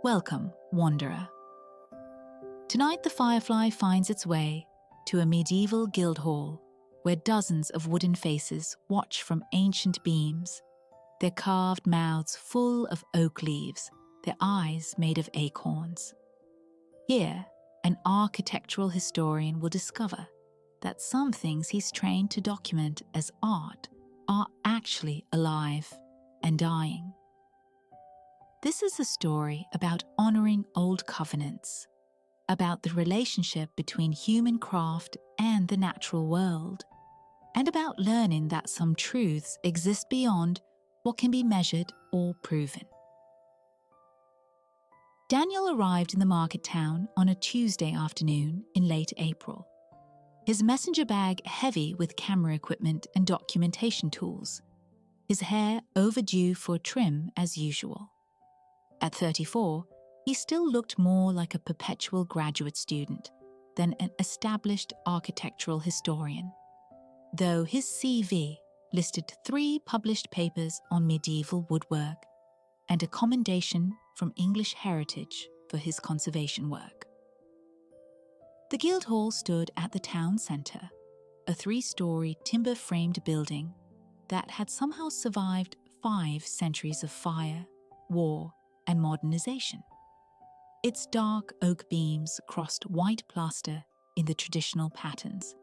Welcome, wanderer. Tonight the Firefly finds its way to a medieval guild hall where dozens of wooden faces watch from ancient beams, their carved mouths full of oak leaves, their eyes made of acorns. Here, an architectural historian will discover that some things he's trained to document as art are actually alive and dying. This is a story about honoring old covenants, about the relationship between human craft and the natural world, and about learning that some truths exist beyond what can be measured or proven. Daniel arrived in the market town on a Tuesday afternoon in late April, his messenger bag heavy with camera equipment and documentation tools, his hair overdue for a trim as usual. At 34, he still looked more like a perpetual graduate student than an established architectural historian, though his CV listed 3 published papers on medieval woodwork and a commendation from English Heritage for his conservation work. The Guildhall stood at the town centre, a 3-story timber-framed building that had somehow survived 5 centuries of fire, war, and modernization. Its dark oak beams crossed white plaster in the traditional patterns,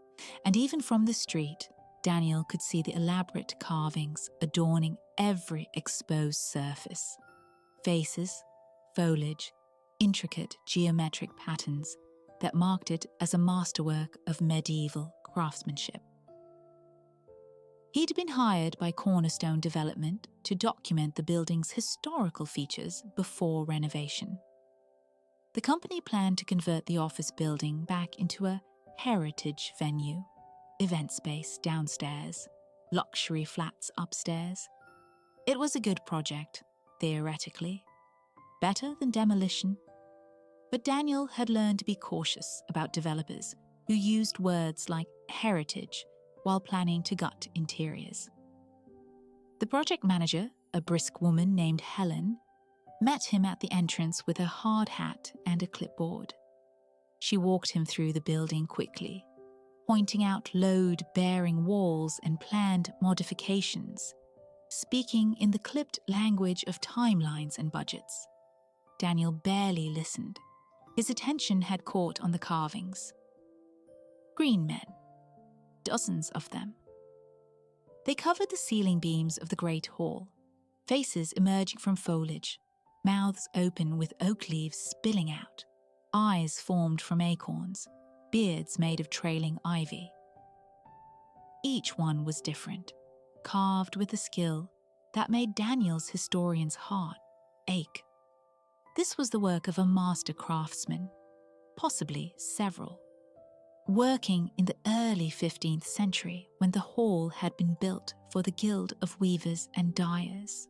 and even from the street, Daniel could see the elaborate carvings adorning every exposed surface. Faces, foliage, intricate geometric patterns that marked it as a masterwork of medieval craftsmanship. He'd been hired by Cornerstone Development to document the building's historical features before renovation. The company planned to convert the office building back into a heritage venue, event space downstairs, luxury flats upstairs. It was a good project, theoretically, better than demolition. But Daniel had learned to be cautious about developers who used words like heritage while planning to gut interiors. The project manager, a brisk woman named Helen, met him at the entrance with a hard hat and a clipboard. She walked him through the building quickly, pointing out load-bearing walls and planned modifications, speaking in the clipped language of timelines and budgets. Daniel barely listened. His attention had caught on the carvings. Green men. Dozens of them. They covered the ceiling beams of the great hall, faces emerging from foliage, mouths open with oak leaves spilling out, eyes formed from acorns, beards made of trailing ivy. Each one was different, carved with a skill that made Daniel's historian's heart ache. This was the work of a master craftsman, possibly several, working in the early 15th century when the hall had been built for the Guild of Weavers and Dyers.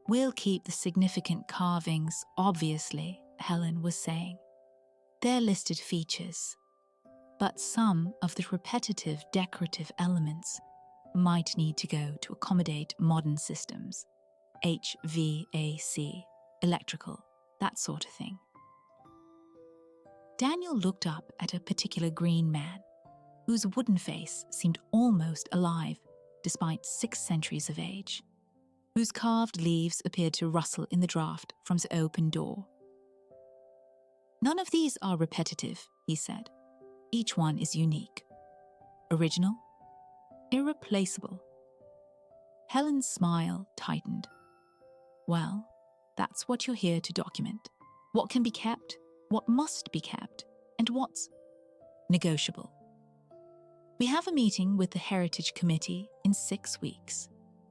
"We'll keep the significant carvings, obviously," Helen was saying. "They're listed features, but some of the repetitive decorative elements might need to go to accommodate modern systems, HVAC, electrical, that sort of thing." Daniel looked up at a particular green man, whose wooden face seemed almost alive despite 6 centuries of age, whose carved leaves appeared to rustle in the draft from the open door. "None of these are repetitive," he said. "Each one is unique. Original, irreplaceable." Helen's smile tightened. "Well, that's what you're here to document. What can be kept, what must be kept, and what's negotiable. We have a meeting with the Heritage Committee in 6 weeks.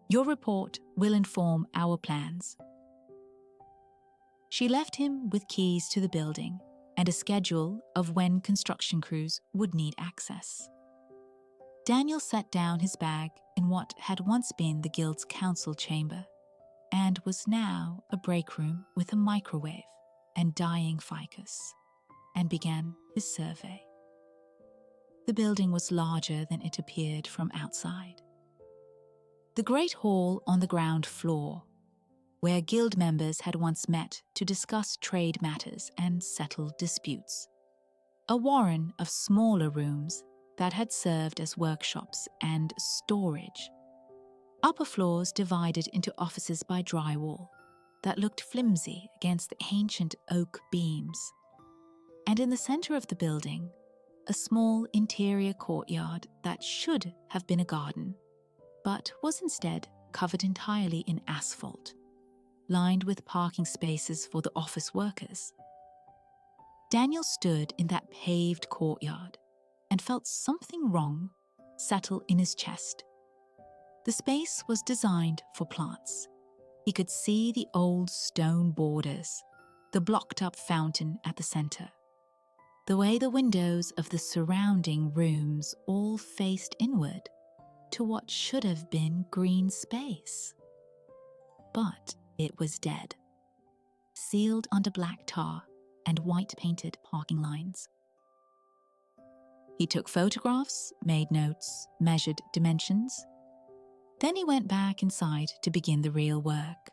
Your report will inform our plans." She left him with keys to the building and a schedule of when construction crews would need access. Daniel set down his bag in what had once been the Guild's council chamber and was now a break room with a microwave and dying ficus, and began his survey. The building was larger than it appeared from outside. The great hall on the ground floor, where guild members had once met to discuss trade matters and settle disputes. A warren of smaller rooms that had served as workshops and storage. Upper floors divided into offices by drywall that looked flimsy against the ancient oak beams. And in the center of the building, a small interior courtyard that should have been a garden, but was instead covered entirely in asphalt, lined with parking spaces for the office workers. Daniel stood in that paved courtyard and felt something wrong settle in his chest. The space was designed for plants. He could see the old stone borders, the blocked-up fountain at the center, the way the windows of the surrounding rooms all faced inward to what should have been green space. But it was dead, sealed under black tar and white-painted parking lines. He took photographs, made notes, measured dimensions. Then he went back inside to begin the real work,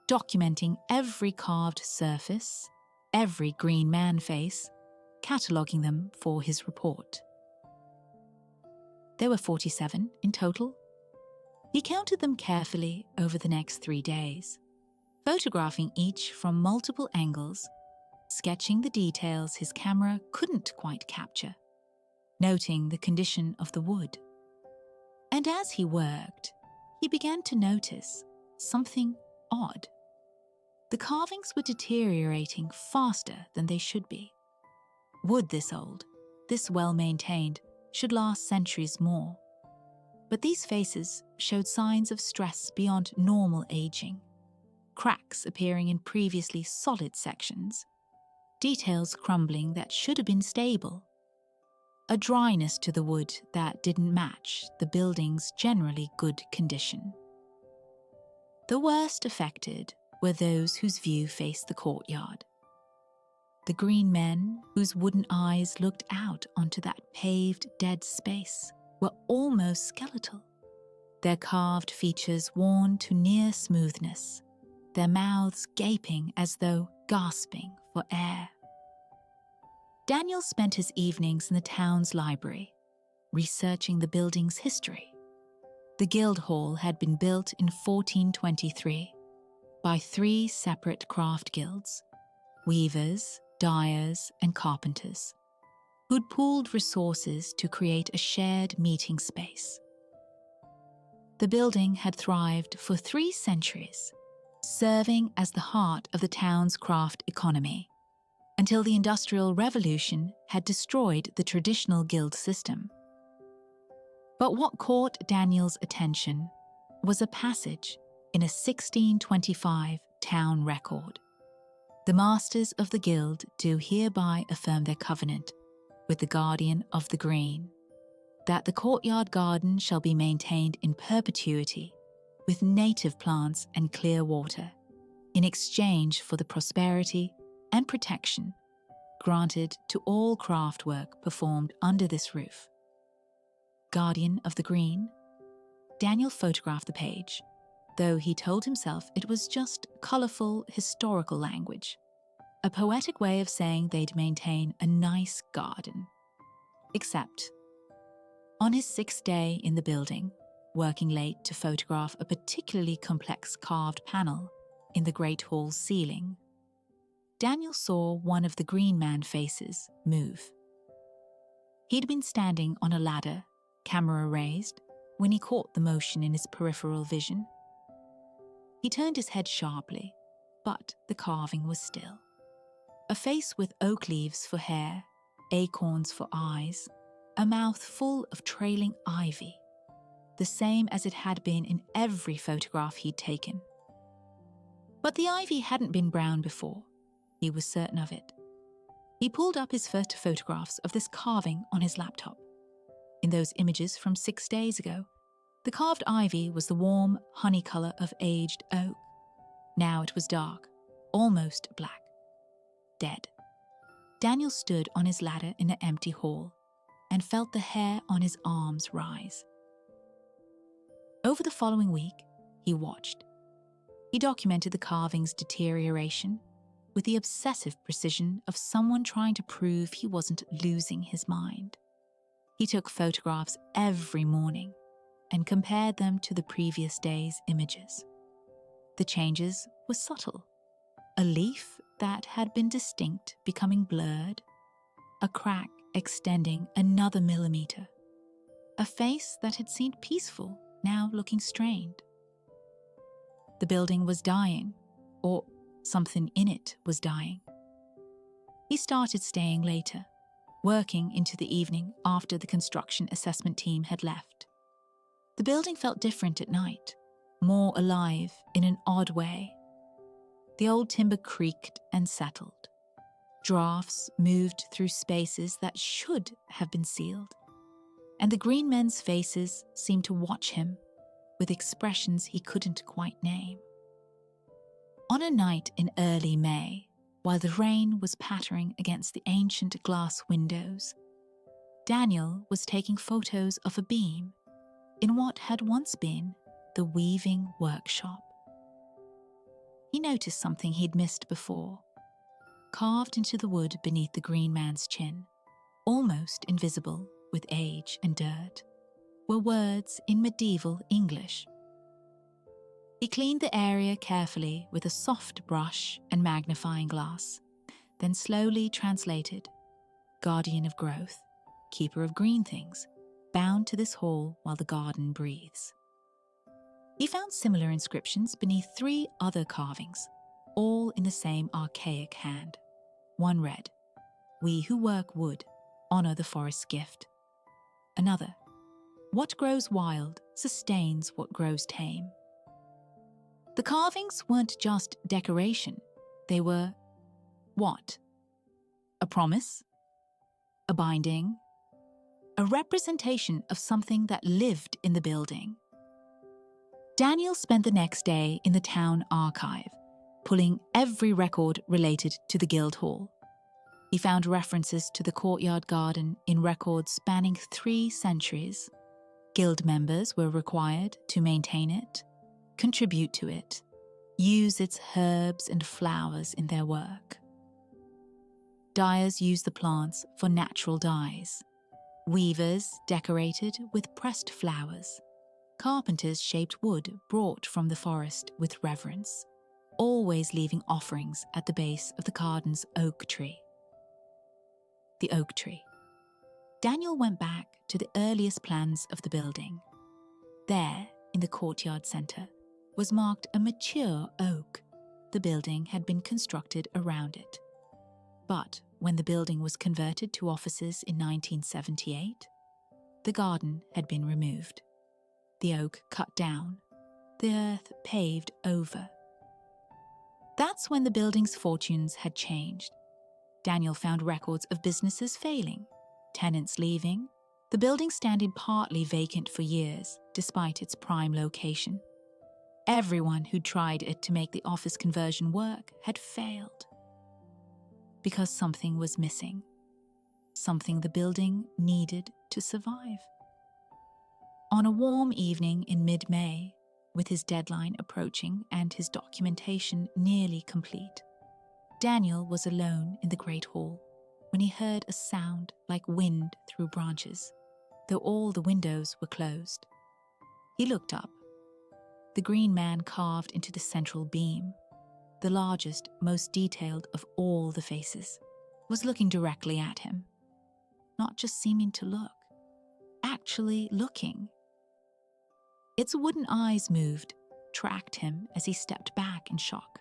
documenting every carved surface, every green man face, cataloguing them for his report. There were 47 in total. He counted them carefully over the next 3 days, photographing each from multiple angles, sketching the details his camera couldn't quite capture, noting the condition of the wood. And as he worked, he began to notice something odd. The carvings were deteriorating faster than they should be. Wood this old, this well-maintained, should last centuries more. But these faces showed signs of stress beyond normal aging, cracks appearing in previously solid sections, details crumbling that should have been stable, a dryness to the wood that didn't match the building's generally good condition. The worst affected were those whose view faced the courtyard. The green men whose wooden eyes looked out onto that paved dead space were almost skeletal, their carved features worn to near smoothness, their mouths gaping as though gasping for air. Daniel spent his evenings in the town's library, researching the building's history. The guild hall had been built in 1423 by 3 separate craft guilds, weavers, dyers, and carpenters, who'd pooled resources to create a shared meeting space. The building had thrived for 3 centuries, serving as the heart of the town's craft economy, until the Industrial Revolution had destroyed the traditional guild system. But what caught Daniel's attention was a passage in a 1625 town record. The masters of the guild do hereby affirm their covenant with the guardian of the green, that the courtyard garden shall be maintained in perpetuity with native plants and clear water, in exchange for the prosperity and protection granted to all craft work performed under this roof. Guardian of the Green. Daniel photographed the page, though he told himself it was just colourful historical language, a poetic way of saying they'd maintain a nice garden. Except, on his 6th day in the building, working late to photograph a particularly complex carved panel in the Great Hall's ceiling, Daniel saw one of the green man faces move. He'd been standing on a ladder, camera raised, when he caught the motion in his peripheral vision. He turned his head sharply, but the carving was still. A face with oak leaves for hair, acorns for eyes, a mouth full of trailing ivy, the same as it had been in every photograph he'd taken. But the ivy hadn't been brown before. He was certain of it. He pulled up his first photographs of this carving on his laptop. In those images from 6 days ago, the carved ivy was the warm honey color of aged oak. Now it was dark, almost black, dead. Daniel stood on his ladder in the empty hall and felt the hair on his arms rise. Over the following week, he watched. He documented the carving's deterioration with the obsessive precision of someone trying to prove he wasn't losing his mind. He took photographs every morning and compared them to the previous day's images. The changes were subtle. A leaf that had been distinct becoming blurred, a crack extending another millimeter, a face that had seemed peaceful now looking strained. The building was dying, or something in it was dying. He started staying later, working into the evening after the construction assessment team had left. The building felt different at night, more alive in an odd way. The old timber creaked and settled. Drafts moved through spaces that should have been sealed, and the green men's faces seemed to watch him with expressions he couldn't quite name. On a night in early May, while the rain was pattering against the ancient glass windows, Daniel was taking photos of a beam in what had once been the weaving workshop. He noticed something he'd missed before. Carved into the wood beneath the green man's chin, almost invisible with age and dirt, were words in medieval English. He cleaned the area carefully with a soft brush and magnifying glass, then slowly translated, "Guardian of growth, keeper of green things, bound to this hall while the garden breathes." He found similar inscriptions beneath 3 other carvings, all in the same archaic hand. One read, "We who work wood honor the forest's gift." Another, "What grows wild sustains what grows tame." The carvings weren't just decoration. They were what? A promise? A binding? A representation of something that lived in the building. Daniel spent the next day in the town archive, pulling every record related to the Guildhall. He found references to the courtyard garden in records spanning 3 centuries. Guild members were required to maintain it, contribute to it, use its herbs and flowers in their work. Dyers used the plants for natural dyes. Weavers decorated with pressed flowers. Carpenters shaped wood brought from the forest with reverence, always leaving offerings at the base of the garden's oak tree. The oak tree. Daniel went back to the earliest plans of the building. There, in the courtyard centre, was marked a mature oak. The building had been constructed around it. But when the building was converted to offices in 1978, the garden had been removed. The oak cut down, the earth paved over. That's when the building's fortunes had changed. Daniel found records of businesses failing, tenants leaving, the building standing partly vacant for years despite its prime location. Everyone who'd tried it to make the office conversion work had failed. Because something was missing. Something the building needed to survive. On a warm evening in mid-May, with his deadline approaching and his documentation nearly complete, Daniel was alone in the great hall when he heard a sound like wind through branches, though all the windows were closed. He looked up. The green man carved into the central beam, the largest, most detailed of all the faces, was looking directly at him. Not just seeming to look, actually looking. Its wooden eyes moved, tracked him as he stepped back in shock.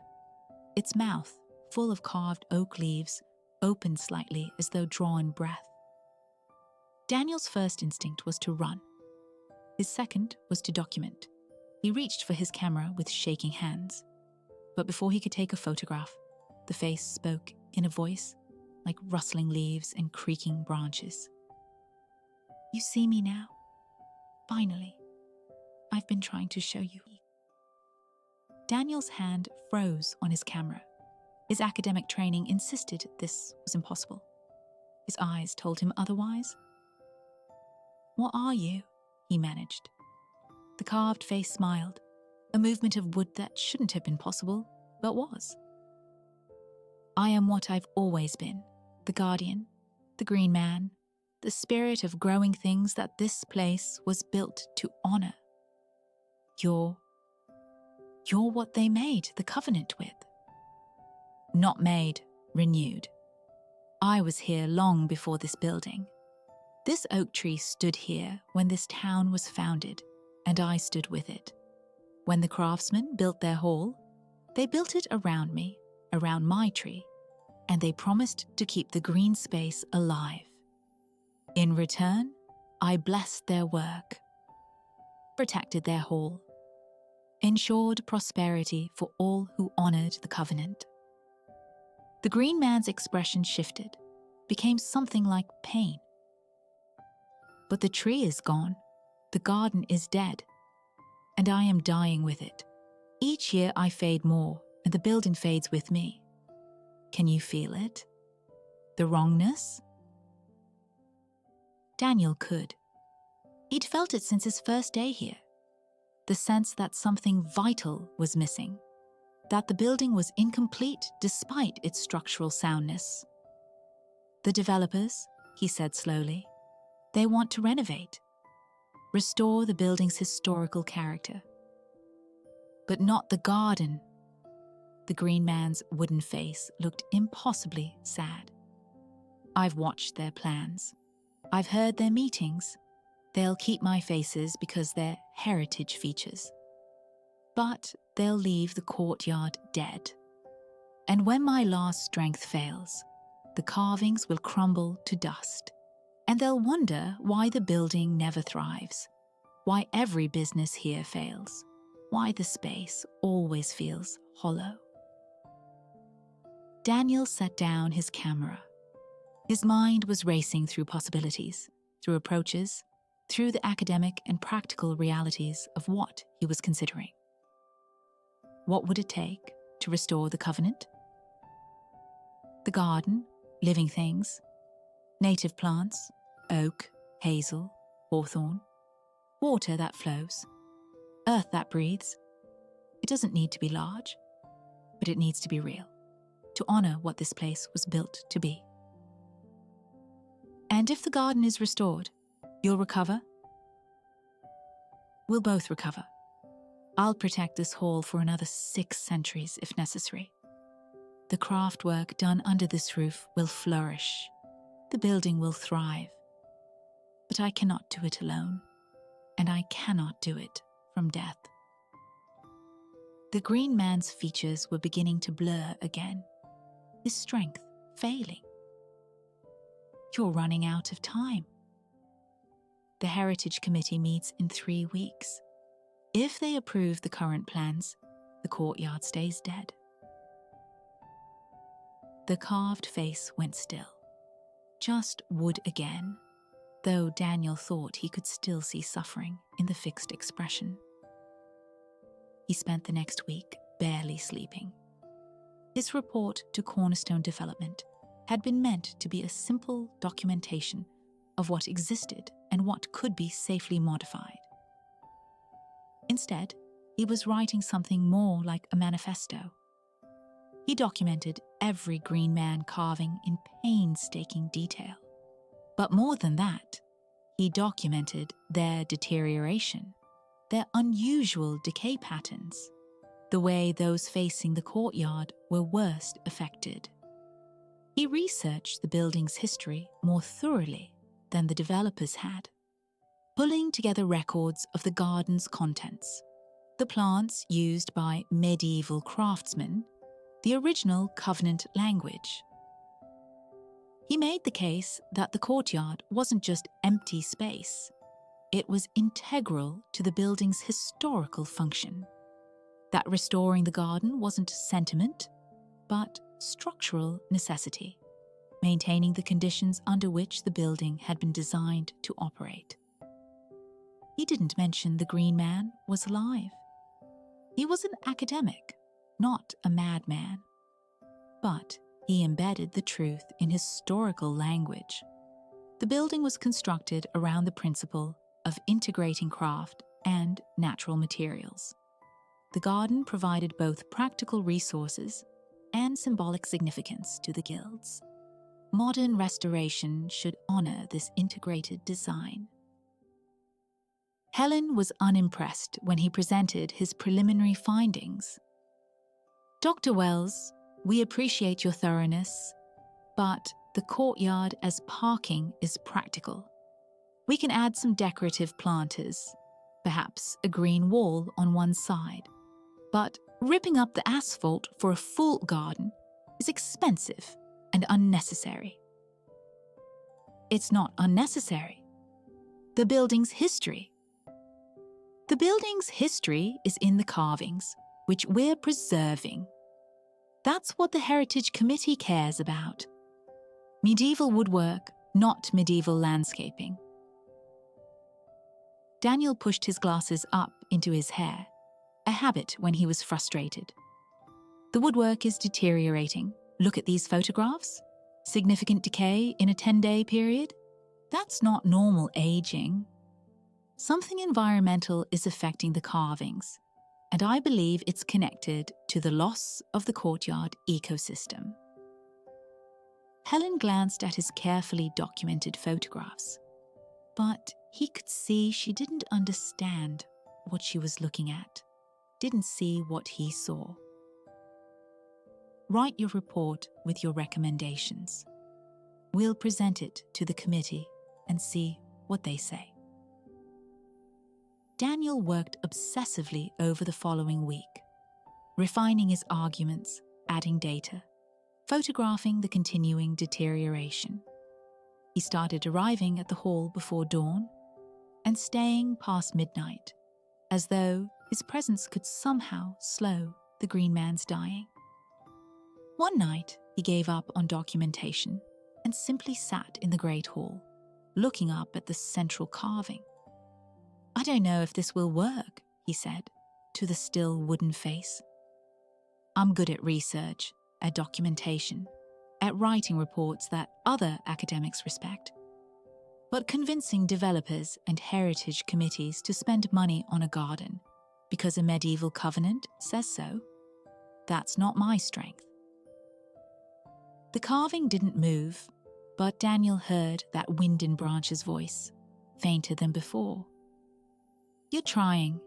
Its mouth, full of carved oak leaves, opened slightly as though drawing breath. Daniel's first instinct was to run. His second was to document. He reached for his camera with shaking hands. But before he could take a photograph, the face spoke in a voice like rustling leaves and creaking branches. "You see me now? Finally. I've been trying to show you." Daniel's hand froze on his camera. His academic training insisted this was impossible. His eyes told him otherwise. "What are you?" he managed. The carved face smiled, a movement of wood that shouldn't have been possible, but was. I am what I've always been, the guardian, the green man, the spirit of growing things that this place was built to honor. You're what they made the covenant with. Not made, renewed. I was here long before this building. This oak tree stood here when this town was founded, and I stood with it. When the craftsmen built their hall, they built it around me, around my tree, and they promised to keep the green space alive. In return, I blessed their work, protected their hall, ensured prosperity for all who honored the covenant. The green man's expression shifted, became something like pain. But the tree is gone, the garden is dead, and I am dying with it. Each year I fade more, and the building fades with me. Can you feel it? The wrongness? Daniel could. He'd felt it since his first day here. The sense that something vital was missing, that the building was incomplete despite its structural soundness. The developers, he said slowly, they want to renovate, restore the building's historical character. But not the garden. The green man's wooden face looked impossibly sad. I've watched their plans. I've heard their meetings. They'll keep my faces because they're heritage features. But they'll leave the courtyard dead. And when my last strength fails, the carvings will crumble to dust. And they'll wonder why the building never thrives, why every business here fails, why the space always feels hollow. Daniel set down his camera. His mind was racing through possibilities, through approaches, through the academic and practical realities of what he was considering. What would it take to restore the covenant? The garden, living things, native plants, oak, hazel, hawthorn, water that flows, earth that breathes. It doesn't need to be large, but it needs to be real, to honor what this place was built to be. And if the garden is restored, you'll recover? We'll both recover. I'll protect this hall for another 6 centuries if necessary. The craft work done under this roof will flourish. The building will thrive. But I cannot do it alone, and I cannot do it from death. The green man's features were beginning to blur again, his strength failing. You're running out of time. The Heritage Committee meets in 3 weeks. If they approve the current plans, the courtyard stays dead. The carved face went still. Just wood again, though Daniel thought he could still see suffering in the fixed expression. He spent the next week barely sleeping. His report to Cornerstone Development had been meant to be a simple documentation of what existed and what could be safely modified. Instead, he was writing something more like a manifesto. He documented every green man carving in painstaking detail. But more than that, he documented their deterioration, their unusual decay patterns, the way those facing the courtyard were worst affected. He researched the building's history more thoroughly than the developers had, pulling together records of the garden's contents, the plants used by medieval craftsmen, the original covenant language. He made the case that the courtyard wasn't just empty space, it was integral to the building's historical function, that restoring the garden wasn't sentiment, but structural necessity, maintaining the conditions under which the building had been designed to operate. He didn't mention the green man was alive. He was an academic, not a madman. But he embedded the truth in historical language. The building was constructed around the principle of integrating craft and natural materials. the garden provided both practical resources and symbolic significance to the guilds. Modern restoration should honor this integrated design. Helen was unimpressed when he presented his preliminary findings. "Dr. Wells, we appreciate your thoroughness, but the courtyard as parking is practical. We can add some decorative planters, perhaps a green wall on one side. But ripping up the asphalt for a full garden is expensive and unnecessary." "It's not unnecessary. The building's history. The building's history is in the carvings, which we're preserving. That's what the Heritage Committee cares about. Medieval woodwork, not medieval landscaping." Daniel pushed his glasses up into his hair, a habit when he was frustrated. "The woodwork is deteriorating. Look at these photographs. Significant decay in a 10-day period. That's not normal aging. Something environmental is affecting the carvings, and I believe it's connected to the loss of the courtyard ecosystem." Helen glanced at his carefully documented photographs, but he could see she didn't understand what she was looking at, didn't see what he saw. "Write your report with your recommendations. We'll present it to the committee and see what they say." Daniel worked obsessively over the following week, refining his arguments, adding data, photographing the continuing deterioration. He started arriving at the hall before dawn and staying past midnight, as though his presence could somehow slow the green man's dying. One night, he gave up on documentation and simply sat in the Great Hall, looking up at the central carving. "I don't know if this will work," he said, to the still wooden face. "I'm good at research, at documentation, at writing reports that other academics respect. But convincing developers and heritage committees to spend money on a garden because a medieval covenant says so, that's not my strength." The carving didn't move, but Daniel heard that wind in Branch's voice, fainter than before. "You're trying.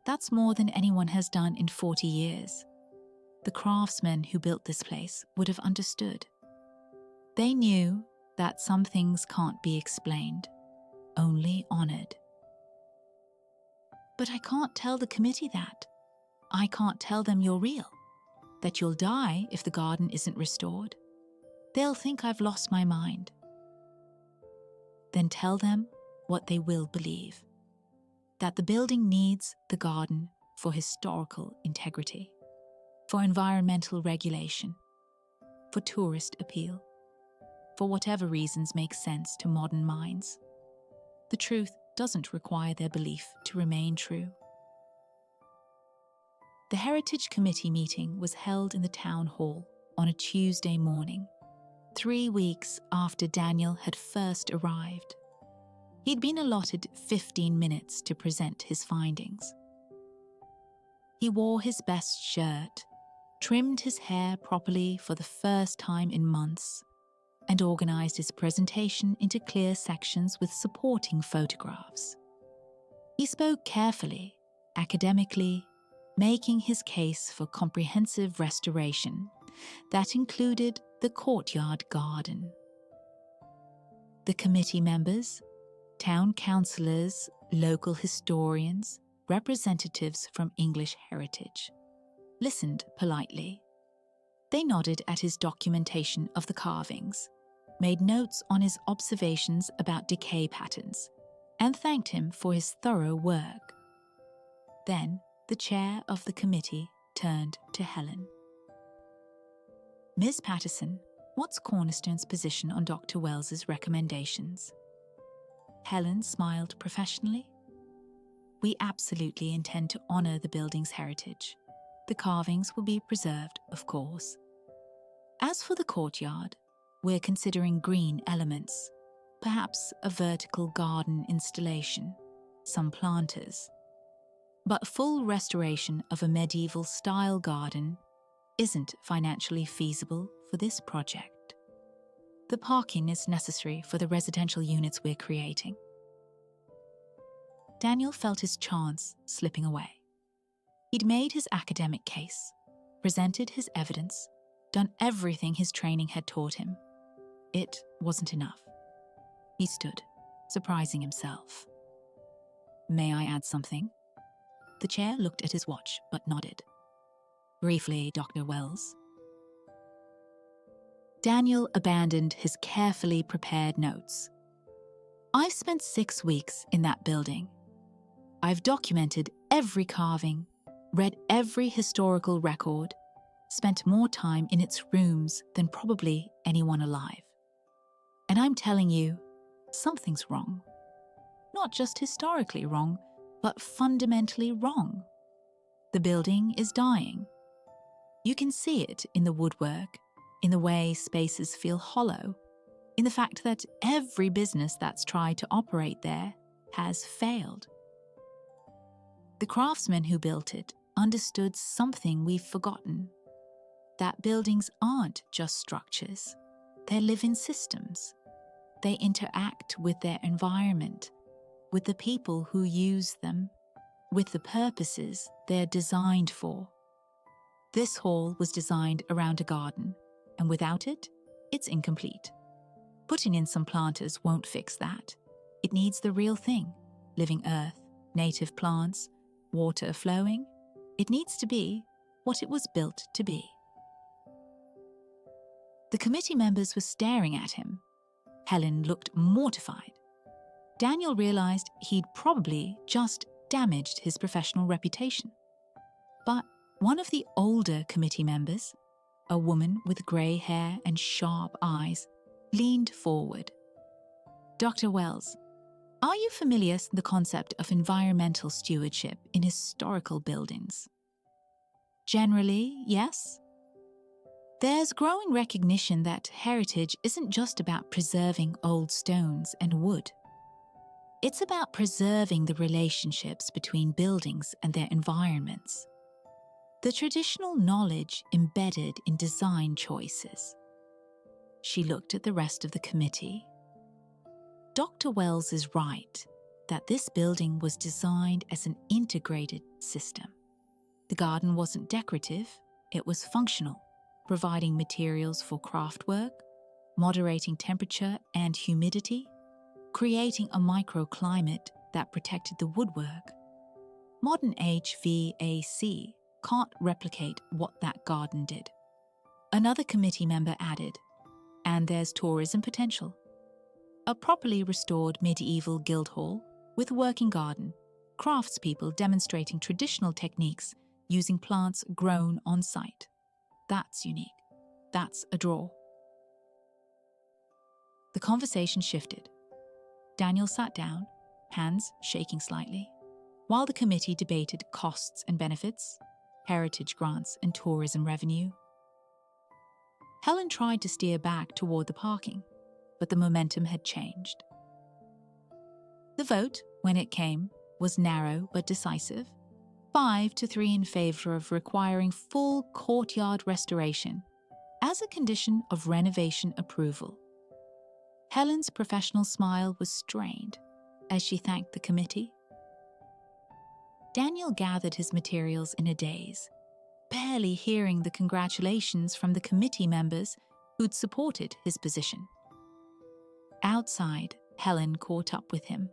That's more than anyone has done in 40 years. The craftsmen who built this place would have understood. They knew that some things can't be explained, only honored." "But I can't tell the committee that. I can't tell them you're real, that you'll die if the garden isn't restored. They'll think I've lost my mind." "Then tell them what they will believe. That the building needs the garden for historical integrity, for environmental regulation, for tourist appeal, for whatever reasons make sense to modern minds. The truth doesn't require their belief to remain true." The Heritage Committee meeting was held in the town hall on a Tuesday morning, 3 weeks after Daniel had first arrived. He'd been allotted 15 minutes to present his findings. He wore his best shirt, trimmed his hair properly for the first time in months, and organized his presentation into clear sections with supporting photographs. He spoke carefully, academically, making his case for comprehensive restoration that included the courtyard garden. The committee members, town councillors, local historians, representatives from English heritage, listened politely. They nodded at his documentation of the carvings, made notes on his observations about decay patterns, and thanked him for his thorough work. Then the chair of the committee turned to Helen. "Ms. Patterson, what's Cornerstone's position on Dr. Wells's recommendations?" Helen smiled professionally. "We absolutely intend to honor the building's heritage. The carvings will be preserved, of course. As for the courtyard, we're considering green elements, perhaps a vertical garden installation, some planters. But full restoration of a medieval-style garden isn't financially feasible for this project. The parking is necessary for the residential units we're creating. Daniel felt his chance slipping away. He'd made his academic case, presented his evidence, done everything his training had taught him. It wasn't enough. He stood, surprising himself. "May I add something?" The chair looked at his watch, but nodded. "Briefly, Dr. Wells." Daniel abandoned his carefully prepared notes. "I've spent 6 weeks in that building. I've documented every carving, read every historical record, spent more time in its rooms than probably anyone alive. And I'm telling you, something's wrong. Not just historically wrong, but fundamentally wrong. The building is dying. You can see it in the woodwork, in the way spaces feel hollow, in the fact that every business that's tried to operate there has failed. The craftsmen who built it understood something we've forgotten, that buildings aren't just structures, they're living systems. They interact with their environment, with the people who use them, with the purposes they're designed for. This hall was designed around a garden, and without it, it's incomplete. Putting in some planters won't fix that. It needs the real thing: living earth, native plants, water flowing. It needs to be what it was built to be. The committee members were staring at him. Helen looked mortified. Daniel realized he'd probably just damaged his professional reputation. But one of the older committee members, a woman with grey hair and sharp eyes, leaned forward. "Dr. Wells, are you familiar with the concept of environmental stewardship in historical buildings?" "Generally, yes." There's growing recognition that heritage isn't just about preserving old stones and wood. It's about preserving the relationships between buildings and their environments. The traditional knowledge embedded in design choices. She looked at the rest of the committee. Dr. Wells is right that this building was designed as an integrated system. The garden wasn't decorative, it was functional, providing materials for craft work, moderating temperature and humidity, creating a microclimate that protected the woodwork. Modern HVAC can't replicate what that garden did. Another committee member added, "And there's tourism potential. A properly restored medieval guild hall with working garden, craftspeople demonstrating traditional techniques using plants grown on site. That's unique. That's a draw." The conversation shifted. Daniel sat down, hands shaking slightly, while the committee debated costs and benefits, heritage grants and tourism revenue. Helen tried to steer back toward the parking, but the momentum had changed. The vote, when it came, was narrow but decisive, 5-3 in favor of requiring full courtyard restoration as a condition of renovation approval. Helen's professional smile was strained as she thanked the committee. Daniel gathered his materials in a daze, barely hearing the congratulations from the committee members who'd supported his position. Outside, Helen caught up with him.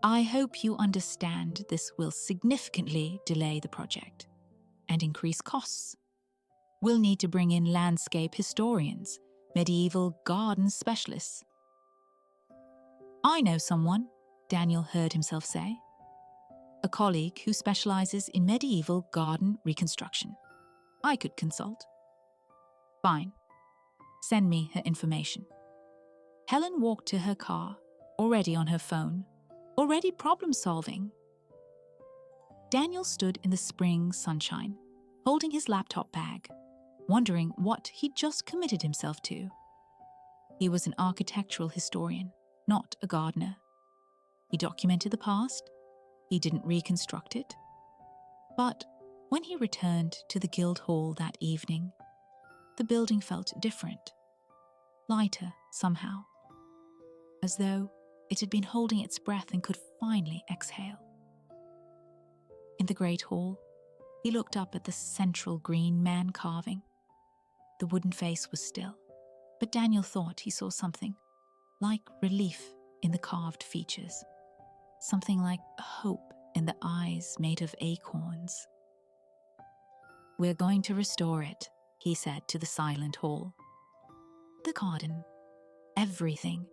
"I hope you understand this will significantly delay the project and increase costs. We'll need to bring in landscape historians, medieval garden specialists." "I know someone," Daniel heard himself say. "A colleague who specializes in medieval garden reconstruction. I could consult." "Fine. Send me her information." Helen walked to her car, already on her phone, already problem-solving. Daniel stood in the spring sunshine, holding his laptop bag, wondering what he'd just committed himself to. He was an architectural historian, not a gardener. He documented the past, he didn't reconstruct it. But when he returned to the guild hall that evening, the building felt different, lighter somehow, as though it had been holding its breath and could finally exhale. In the great hall, he looked up at the central green man carving. The wooden face was still, but Daniel thought he saw something like relief in the carved features, something like hope in the eyes made of acorns. "We're going to restore it," he said to the silent hall. "The garden, everything.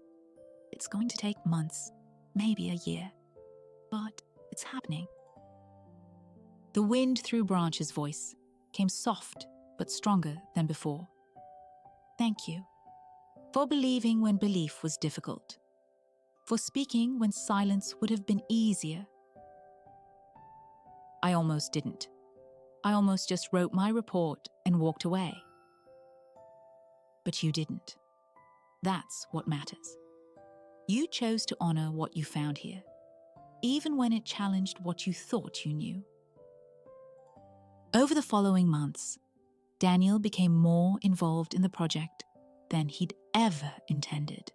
It's going to take months, maybe a year, but it's happening." The wind through Branch's voice came soft but stronger than before. "Thank you for believing when belief was difficult, for speaking when silence would have been easier." "I almost didn't. I almost just wrote my report and walked away." "But you didn't. That's what matters. You chose to honor what you found here, even when it challenged what you thought you knew." Over the following months, Daniel became more involved in the project than he'd ever intended.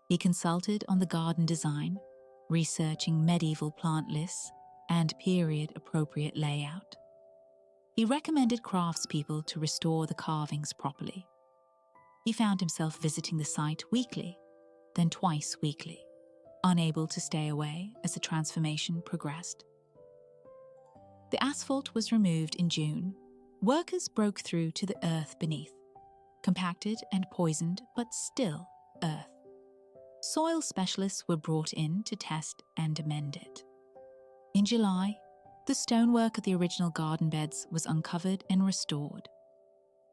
He consulted on the garden design, researching medieval plant lists and period-appropriate layout. He recommended craftspeople to restore the carvings properly. He found himself visiting the site weekly, then twice weekly, unable to stay away as the transformation progressed. The asphalt was removed in June. Workers broke through to the earth beneath, compacted and poisoned, but still earth. Soil specialists were brought in to test and amend it. In July, the stonework of the original garden beds was uncovered and restored.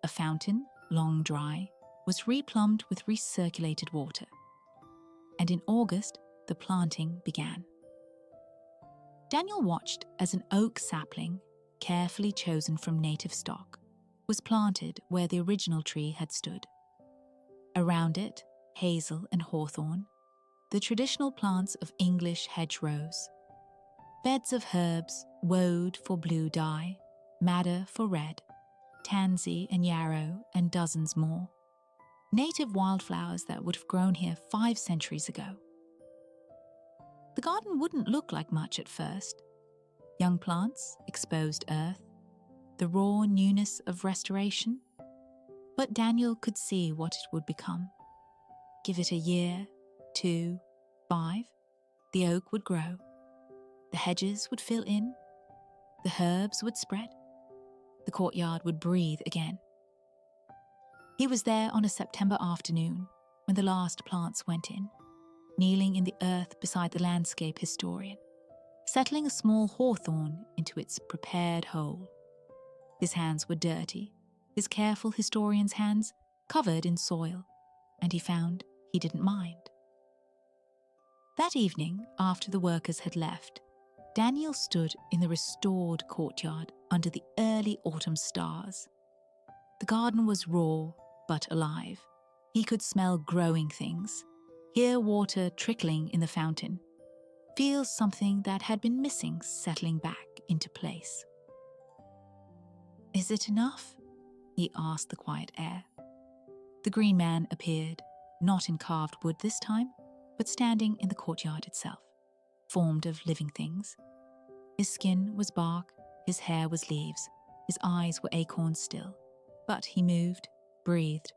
A fountain, long dry, was replumbed with recirculated water. And in August, the planting began. Daniel watched as an oak sapling, carefully chosen from native stock, was planted where the original tree had stood. Around it, hazel and hawthorn, the traditional plants of English hedgerows. Beds of herbs, woad for blue dye, madder for red, tansy and yarrow, and dozens more. Native wildflowers that would have grown here 5 centuries ago. The garden wouldn't look like much at first. Young plants, exposed earth, the raw newness of restoration. But Daniel could see what it would become. Give it a year, 2, 5, the oak would grow. The hedges would fill in. The herbs would spread. The courtyard would breathe again. He was there on a September afternoon when the last plants went in, kneeling in the earth beside the landscape historian, settling a small hawthorn into its prepared hole. His hands were dirty, his careful historian's hands covered in soil, and he found he didn't mind. That evening, after the workers had left, Daniel stood in the restored courtyard under the early autumn stars. The garden was raw but alive. He could smell growing things, hear water trickling in the fountain, feel something that had been missing settling back into place. "Is it enough?" he asked the quiet air. The green man appeared, not in carved wood this time, but standing in the courtyard itself, formed of living things. His skin was bark, his hair was leaves, his eyes were acorns still. But he moved, breathed,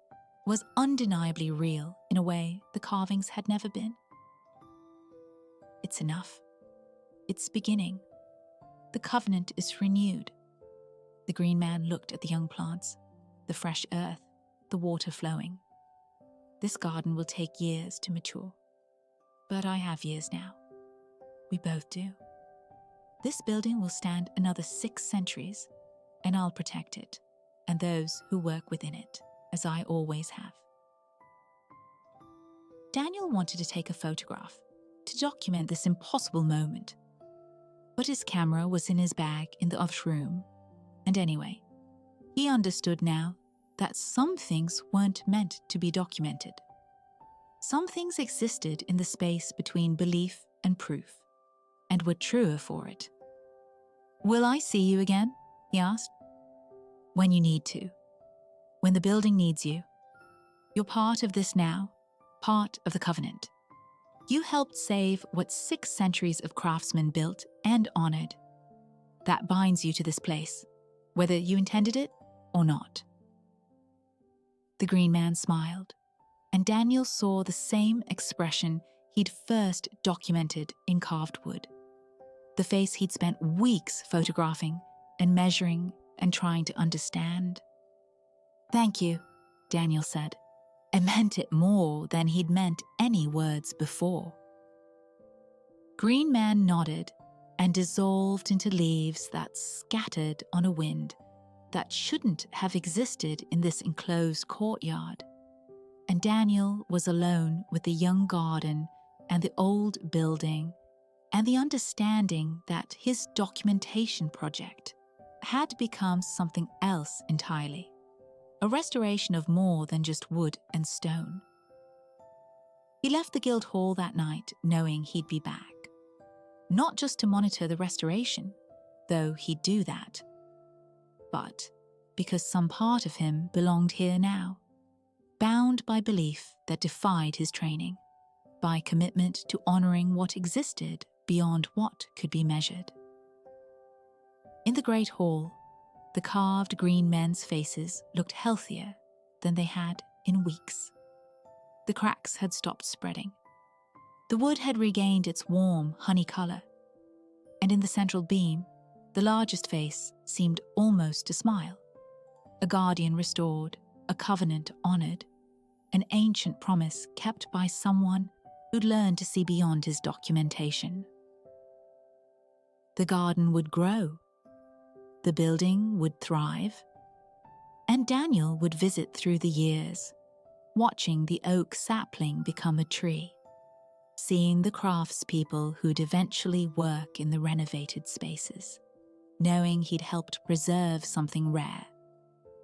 was undeniably real in a way the carvings had never been. "It's enough. It's beginning. The covenant is renewed." The green man looked at the young plants, the fresh earth, the water flowing. "This garden will take years to mature. But I have years now. We both do. This building will stand another 6 centuries, and I'll protect it, and those who work within it, as I always have." Daniel wanted to take a photograph to document this impossible moment, but his camera was in his bag in the other room, and anyway, he understood now that some things weren't meant to be documented. Some things existed in the space between belief and proof. and were truer for it. "Will I see you again?" he asked. "When you need to. When the building needs you. You're part of this now, part of the covenant. You helped save what 6 centuries of craftsmen built and honored. That binds you to this place, whether you intended it or not." The Green Man smiled, and Daniel saw the same expression he'd first documented in carved wood. The face he'd spent weeks photographing and measuring and trying to understand. "Thank you," Daniel said, and meant it more than he'd meant any words before. Green Man nodded and dissolved into leaves that scattered on a wind that shouldn't have existed in this enclosed courtyard. And Daniel was alone with the young garden and the old building and the understanding that his documentation project had become something else entirely, a restoration of more than just wood and stone. He left the Guildhall that night knowing he'd be back, not just to monitor the restoration, though he'd do that, but because some part of him belonged here now, bound by belief that defied his training, by commitment to honoring what existed beyond what could be measured. In the great hall, the carved green men's faces looked healthier than they had in weeks. The cracks had stopped spreading. The wood had regained its warm, honey color, and in the central beam, the largest face seemed almost to smile. A guardian restored, a covenant honored, an ancient promise kept by someone who'd learned to see beyond his documentation. The garden would grow, the building would thrive, and Daniel would visit through the years, watching the oak sapling become a tree, seeing the craftspeople who'd eventually work in the renovated spaces, knowing he'd helped preserve something rare,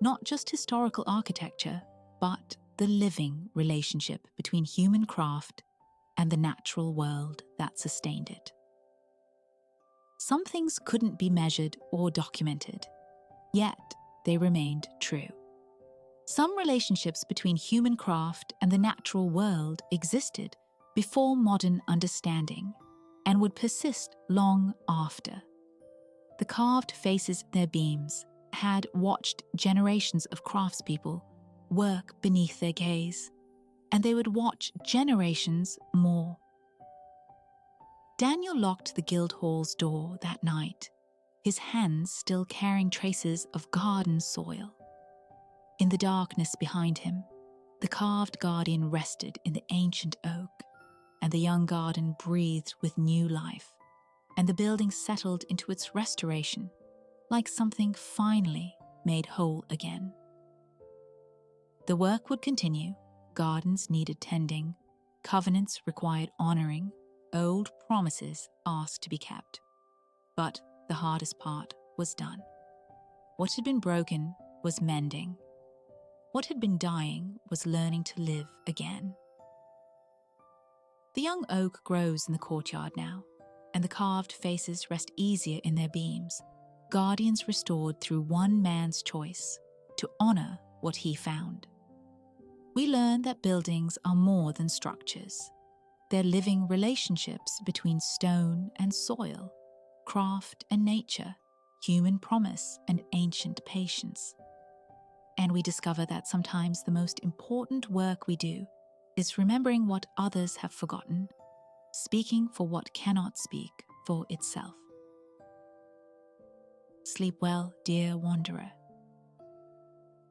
not just historical architecture, but the living relationship between human craft and the natural world that sustained it. Some things couldn't be measured or documented, yet they remained true. Some relationships between human craft and the natural world existed before modern understanding and would persist long after. The carved faces in their beams had watched generations of craftspeople work beneath their gaze, and they would watch generations more. Daniel locked the Guildhall's door that night, his hands still carrying traces of garden soil. In the darkness behind him, the carved guardian rested in the ancient oak, and the young garden breathed with new life, and the building settled into its restoration, like something finally made whole again. The work would continue, gardens needed tending, covenants required honoring, old promises asked to be kept. But the hardest part was done. What had been broken was mending. What had been dying was learning to live again. The young oak grows in the courtyard now, and the carved faces rest easier in their beams, guardians restored through one man's choice to honor what he found. We learn that buildings are more than structures. They're living relationships between stone and soil, craft and nature, human promise and ancient patience. And we discover that sometimes the most important work we do is remembering what others have forgotten, speaking for what cannot speak for itself. Sleep well, dear wanderer.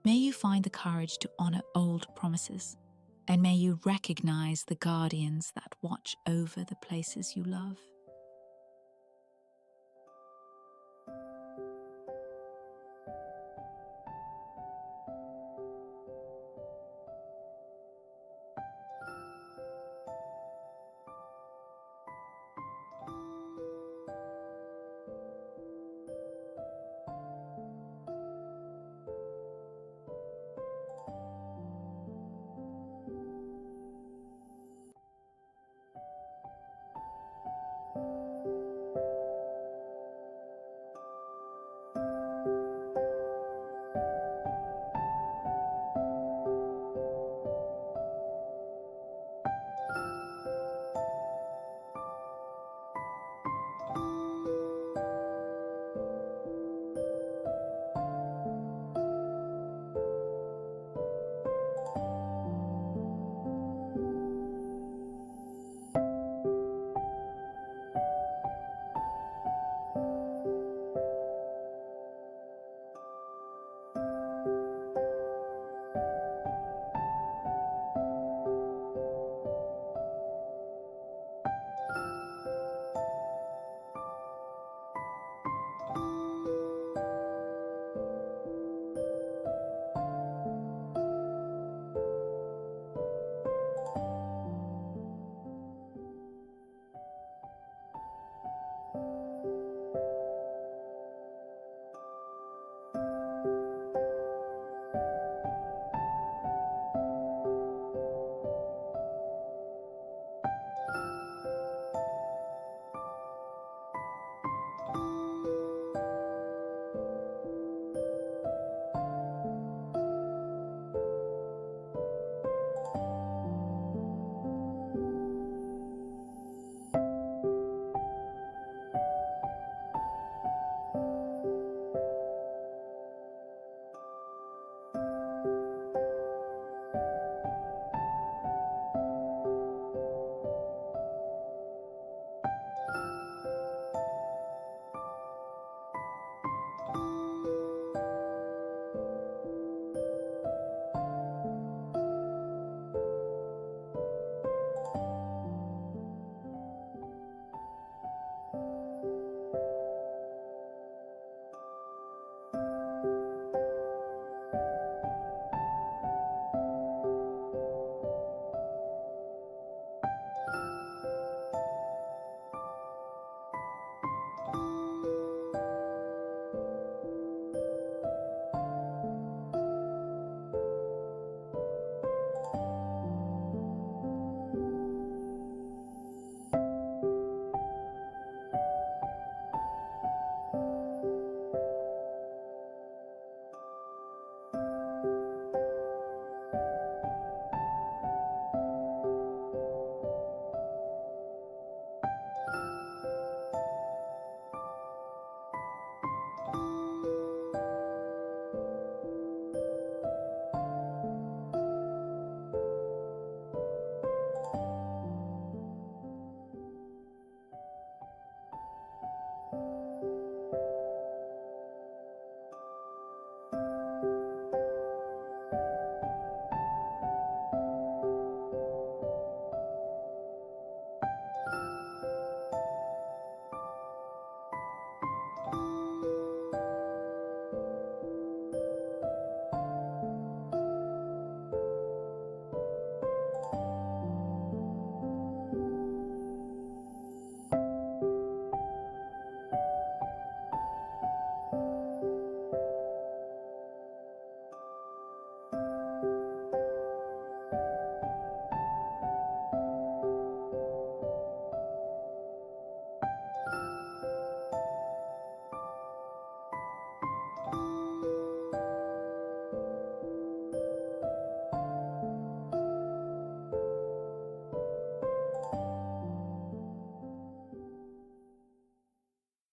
May you find the courage to honor old promises, and may you recognize the guardians that watch over the places you love.